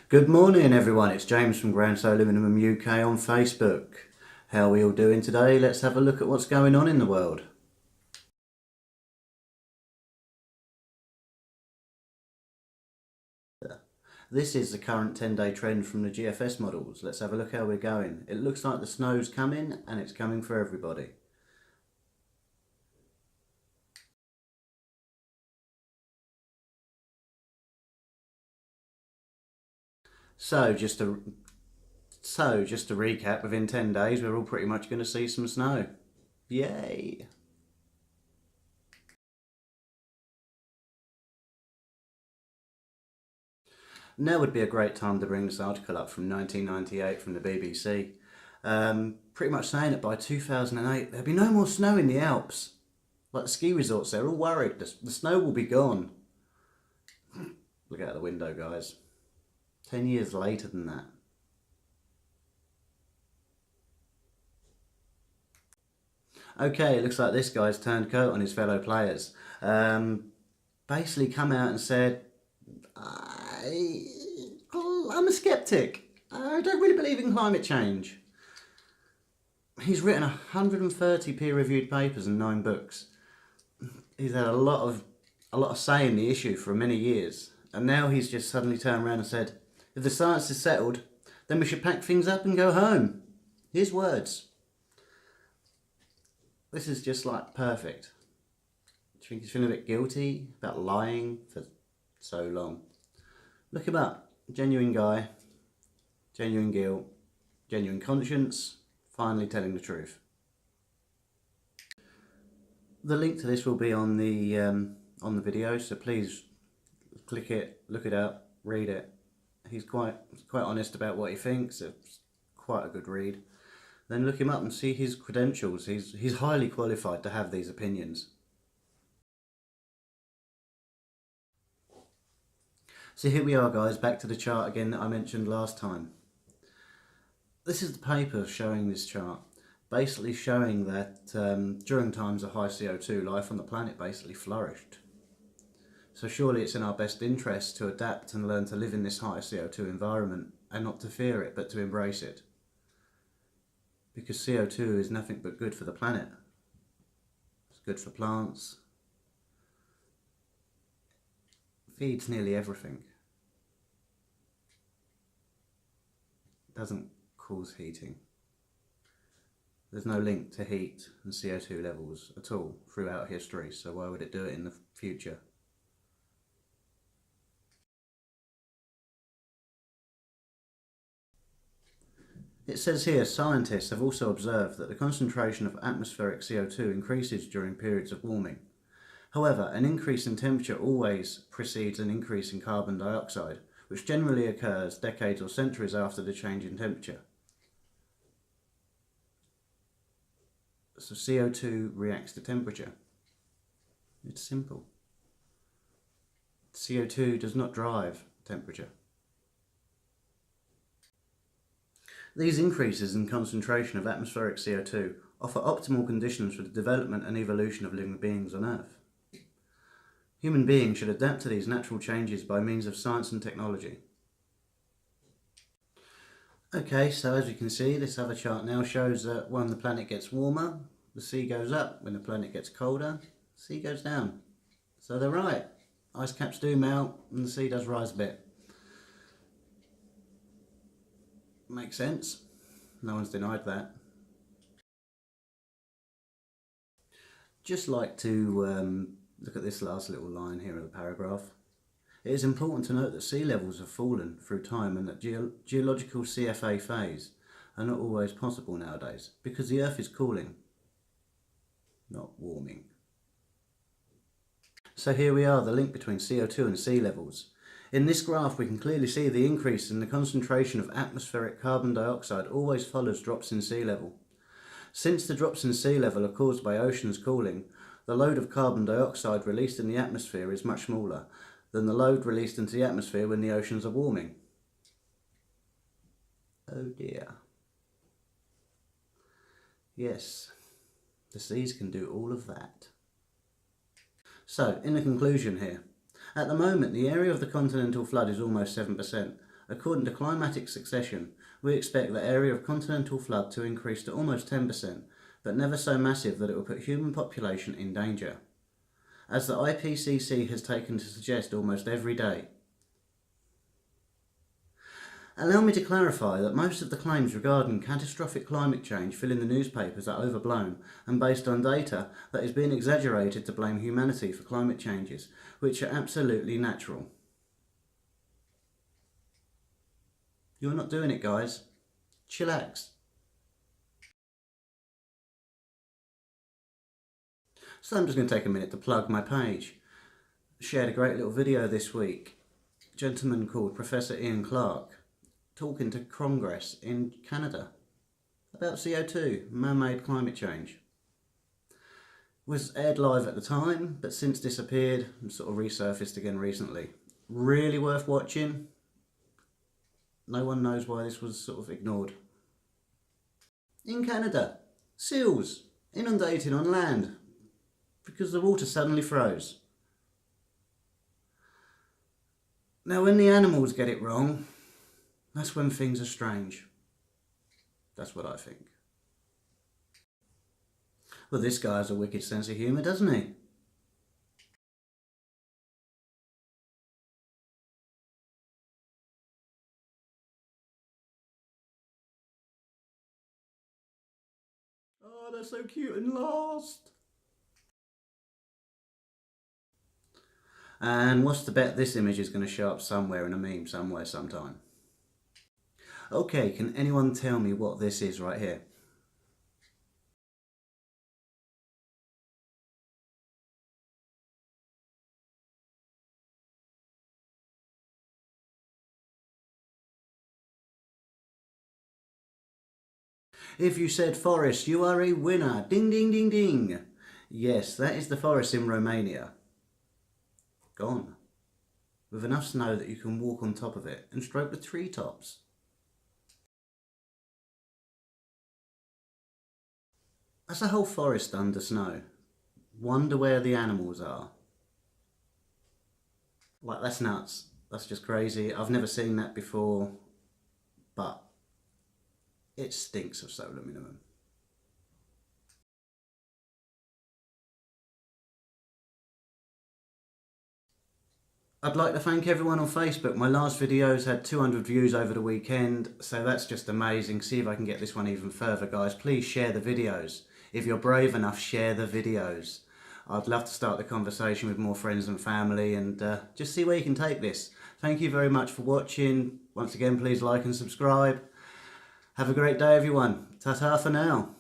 Good morning everyone, it's James from Grand Solar Minimum UK on Facebook. How are we all doing today? Let's have a look at what's going on in the world. This is the current 10-day trend from the GFS models. Let's have a look how we're going. It looks like the snow's coming and it's coming for everybody. So just to recap, within 10 days we're all pretty much going to see some snow. Yay! Now would be a great time to bring this article up from 1998 from the BBC. Pretty much saying that by 2008 there'll be no more snow in the Alps. Like the ski resorts, they're all worried. The snow will be gone. Look out the window, guys. 10 years later than that. Okay, it looks like this guy's turned coat on his fellow players. Basically come out and said, I'm a skeptic. I don't really believe in climate change. He's written 130 peer-reviewed papers and 9 books. He's had a lot of say in the issue for many years, and now he's just suddenly turned around and said, if the science is settled, then we should pack things up and go home. His words. This is just like perfect. Do you think he's feeling a bit guilty about lying for so long? Look him up. Genuine guy, genuine guilt, genuine conscience, finally telling the truth. The link to this will be on the video, so please click it, look it up, read it. He's quite honest about what he thinks. It's quite a good read. Then look him up and see his credentials. He's highly qualified to have these opinions. So here we are, guys, back to the chart again that I mentioned last time. This is the paper showing this chart, basically showing that during times of high CO2, life on the planet basically flourished. So surely it's in our best interest to adapt and learn to live in this high CO2 environment and not to fear it, but to embrace it. Because CO2 is nothing but good for the planet. It's good for plants. Feeds nearly everything. It doesn't cause heating. There's no link to heat and CO2 levels at all throughout history, so why would it do it in the future? It says here, scientists have also observed that the concentration of atmospheric CO2 increases during periods of warming. However, an increase in temperature always precedes an increase in carbon dioxide, which generally occurs decades or centuries after the change in temperature. So CO2 reacts to temperature. It's simple. CO2 does not drive temperature. These increases in concentration of atmospheric CO2 offer optimal conditions for the development and evolution of living beings on Earth. Human beings should adapt to these natural changes by means of science and technology. Okay, so as you can see, this other chart now shows that when the planet gets warmer, the sea goes up. When the planet gets colder, the sea goes down. So they're right. Ice caps do melt and the sea does rise a bit. Makes sense. No one's denied that. Just like to look at this last little line here of the paragraph. It is important to note that sea levels have fallen through time and that geological CFA phase are not always possible nowadays because the Earth is cooling, not warming. So here we are, the link between CO2 and sea levels. In this graph we can clearly see the increase in the concentration of atmospheric carbon dioxide always follows drops in sea level. Since the drops in sea level are caused by oceans cooling, the load of carbon dioxide released in the atmosphere is much smaller than the load released into the atmosphere when the oceans are warming. Oh dear. Yes, the seas can do all of that. So, in the conclusion here, at the moment the area of the continental flood is almost 7%. According to climatic succession, we expect the area of continental flood to increase to almost 10%, but never so massive that it will put human population in danger, as the IPCC has taken to suggest almost every day. Allow me to clarify that most of the claims regarding catastrophic climate change filling the newspapers are overblown and based on data that is being exaggerated to blame humanity for climate changes, which are absolutely natural. You're not doing it, guys. Chillax. So I'm just going to take a minute to plug my page. Shared a great little video this week. A gentleman called Professor Ian Clark talking to Congress in Canada about CO2, man-made climate change. Was aired live at the time, but since disappeared and sort of resurfaced again recently. Really worth watching. No one knows why this was sort of ignored. In Canada, seals inundated on land because the water suddenly froze. Now when the animals get it wrong, that's when things are strange. That's what I think. Well, this guy has a wicked sense of humour, doesn't he? Oh, they're so cute and lost. And what's the bet this image is going to show up somewhere in a meme somewhere sometime? Okay, can anyone tell me what this is right here? If you said forest, you are a winner. Ding, ding, ding, ding. Yes, that is the forest in Romania. Gone. With enough snow that you can walk on top of it and stroke the treetops. That's a whole forest under snow. Wonder where the animals are. Like, that's nuts. That's just crazy. I've never seen that before, but it stinks of solar minimum. I'd like to thank everyone on Facebook. My last videos had 200 views over the weekend, so that's just amazing. See if I can get this one even further, guys. Please share the videos. If you're brave enough, share the videos. I'd love to start the conversation with more friends and family and just see where you can take this. Thank you very much for watching. Once again, please like and subscribe. Have a great day, everyone. Ta-ta for now.